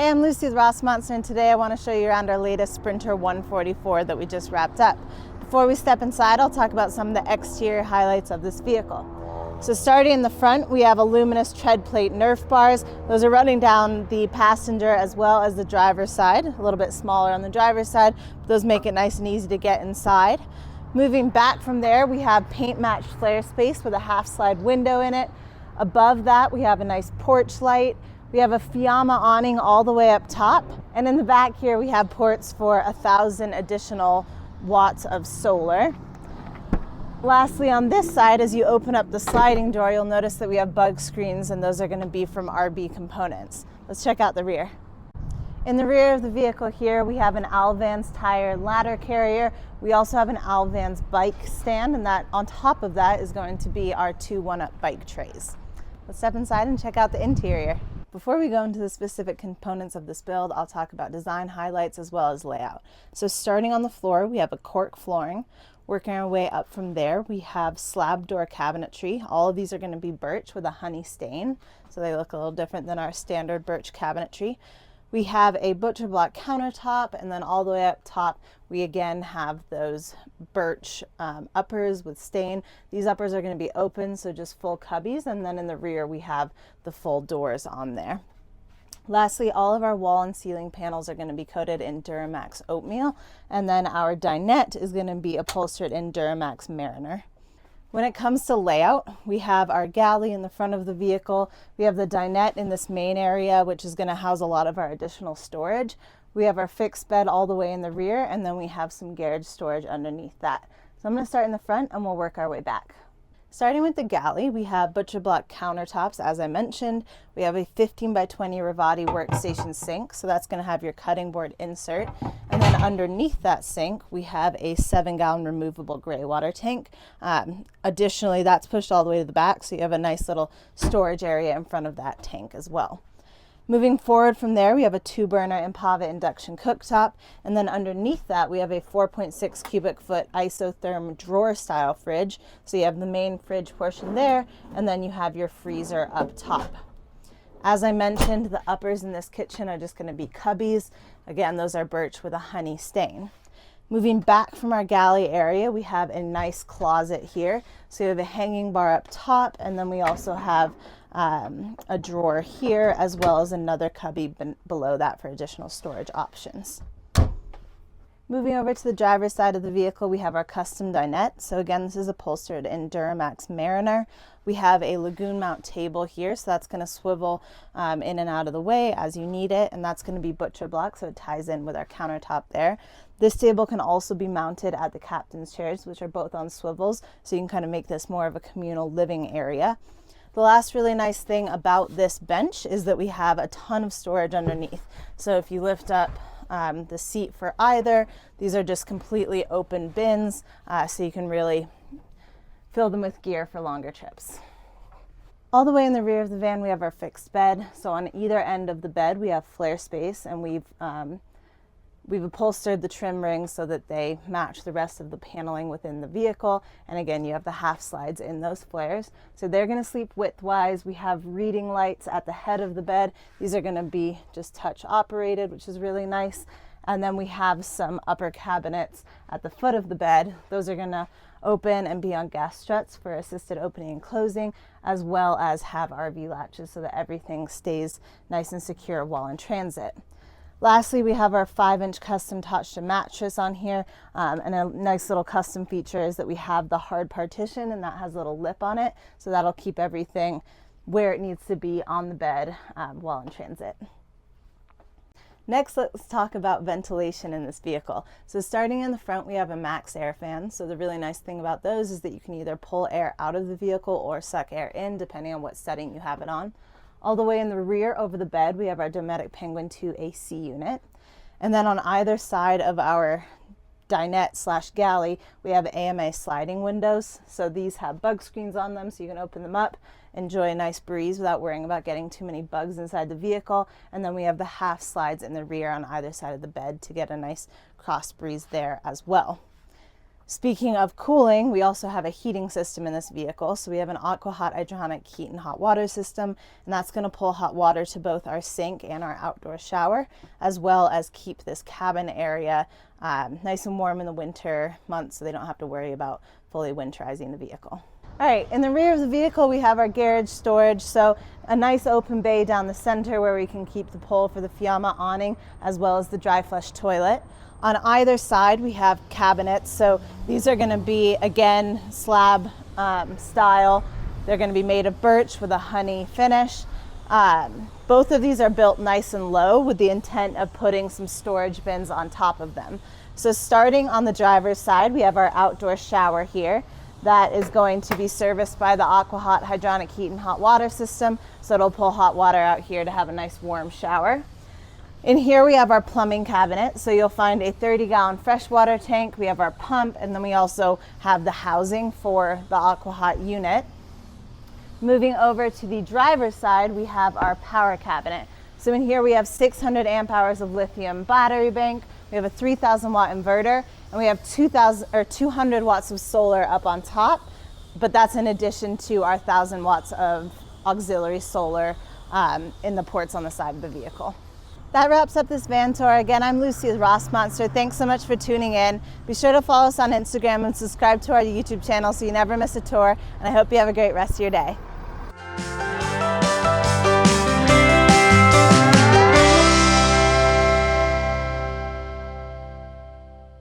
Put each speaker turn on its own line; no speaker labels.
Hey, I'm Lucy with Rossmönster, and today I want to show you around our latest Sprinter 144 that we just wrapped up. Before we step inside, I'll talk about some of the exterior highlights of this vehicle. So starting in the front, we have aluminous tread plate Nerf bars. Those are running down the passenger as well as the driver's side, a little bit smaller on the driver's side, but those make it nice and easy to get inside. Moving back from there, we have paint matched Flarespace with a half slide window in it. Above that, we have a nice porch light. We have a Fiamma awning all the way up top. And in the back here, we have ports for 1,000 additional watts of solar. Lastly, on this side, as you open up the sliding door, you'll notice that we have bug screens, and those are going to be from RB Components. Let's check out the rear. In the rear of the vehicle here, we have an Alvans tire ladder carrier. We also have an Alvans bike stand, and that on top of that is going to be our two one-up bike trays. Let's step inside and check out the interior. Before we go into the specific components of this build, I'll talk about design highlights as well as layout. So starting on the floor, we have a cork flooring. Working our way up from there, we have slab door cabinetry. All of these are going to be birch with a honey stain, so they look a little different than our standard birch cabinetry. We have a butcher block countertop, and then all the way up top, we again have those birch uppers with stain. These uppers are going to be open, so just full cubbies, and then in the rear, we have the full doors on there. Lastly, all of our wall and ceiling panels are going to be coated in Duramax Oatmeal, and then our dinette is going to be upholstered in Duramax Mariner. When it comes to layout, we have our galley in the front of the vehicle. We have the dinette in this main area, which is going to house a lot of our additional storage. We have our fixed bed all the way in the rear, and then we have some garage storage underneath that. So I'm going to start in the front and we'll work our way back. Starting with the galley, we have butcher block countertops, as I mentioned. We have a 15 by 20 Ruvati workstation sink, so that's going to have your cutting board insert. And then underneath that sink, we have a 7-gallon removable gray water tank. Additionally, that's pushed all the way to the back, so you have a nice little storage area in front of that tank as well. Moving forward from there, we have a 2-burner Empava induction cooktop, and then underneath that we have a 4.6 cubic foot Isotherm drawer style fridge. So you have the main fridge portion there, and then you have your freezer up top. As I mentioned, the uppers in this kitchen are just going to be cubbies. Again, those are birch with a honey stain. Moving back from our galley area, we have a nice closet here. So we have a hanging bar up top, and then we also have a drawer here, as well as another cubby below that for additional storage options. Moving over to the driver's side of the vehicle, we have our custom dinette. So again, this is upholstered in Duramax Mariner. We have a lagoon mount table here, so that's going to swivel in and out of the way as you need it, and that's going to be butcher block, so it ties in with our countertop there. This table can also be mounted at the captain's chairs, which are both on swivels, so you can kind of make this more of a communal living area. The last really nice thing about this bench is that we have a ton of storage underneath. So if you lift up the seat for either, these are just completely open bins, so you can really fill them with gear for longer trips. All the way in the rear of the van, we have our fixed bed. So on either end of the bed, we have Flarespace, and we've upholstered the trim rings so that they match the rest of the paneling within the vehicle. And again, you have the half slides in those flares. So they're going to sleep widthwise. We have reading lights at the head of the bed. These are going to be just touch operated, which is really nice. And then we have some upper cabinets at the foot of the bed. Those are going to open and be on gas struts for assisted opening and closing, as well as have RV latches so that everything stays nice and secure while in transit. Lastly, we have our 5-inch custom Touch mattress on here, and a nice little custom feature is that we have the hard partition, and that has a little lip on it, so that'll keep everything where it needs to be on the bed while in transit. Next, let's talk about ventilation in this vehicle. So starting in the front, we have a max air fan. So the really nice thing about those is that you can either pull air out of the vehicle or suck air in, depending on what setting you have it on. All the way in the rear over the bed, we have our Dometic Penguin II AC unit. And then on either side of our dinette / galley, we have AMA sliding windows. So these have bug screens on them, so you can open them up, enjoy a nice breeze without worrying about getting too many bugs inside the vehicle. And then we have the half slides in the rear on either side of the bed to get a nice cross breeze there as well. Speaking of cooling, we also have a heating system in this vehicle. So we have an AquaHot hydronic heat and hot water system, and that's going to pull hot water to both our sink and our outdoor shower, as well as keep this cabin area nice and warm in the winter months so they don't have to worry about fully winterizing the vehicle. All right, in the rear of the vehicle, we have our garage storage. So a nice open bay down the center where we can keep the pole for the Fiamma awning, as well as the dry flush toilet. On either side, we have cabinets. So these are going to be, again, slab style. They're going to be made of birch with a honey finish. Both of these are built nice and low with the intent of putting some storage bins on top of them. So starting on the driver's side, we have our outdoor shower here. That is going to be serviced by the AquaHot hydronic heat and hot water system. So it'll pull hot water out here to have a nice warm shower. In here we have our plumbing cabinet, so you'll find a 30-gallon freshwater tank. We have our pump, and then we also have the housing for the AquaHot unit. Moving over to the driver's side, we have our power cabinet. So in here we have 600 amp hours of lithium battery bank. We have a 3,000 watt inverter, and we have 200 watts of solar up on top, but that's in addition to our 1,000 watts of auxiliary solar in the ports on the side of the vehicle. That wraps up this van tour. Again, I'm Lucy with Rossmönster. Thanks so much for tuning in. Be sure to follow us on Instagram and subscribe to our YouTube channel so you never miss a tour. And I hope you have a great rest of your day.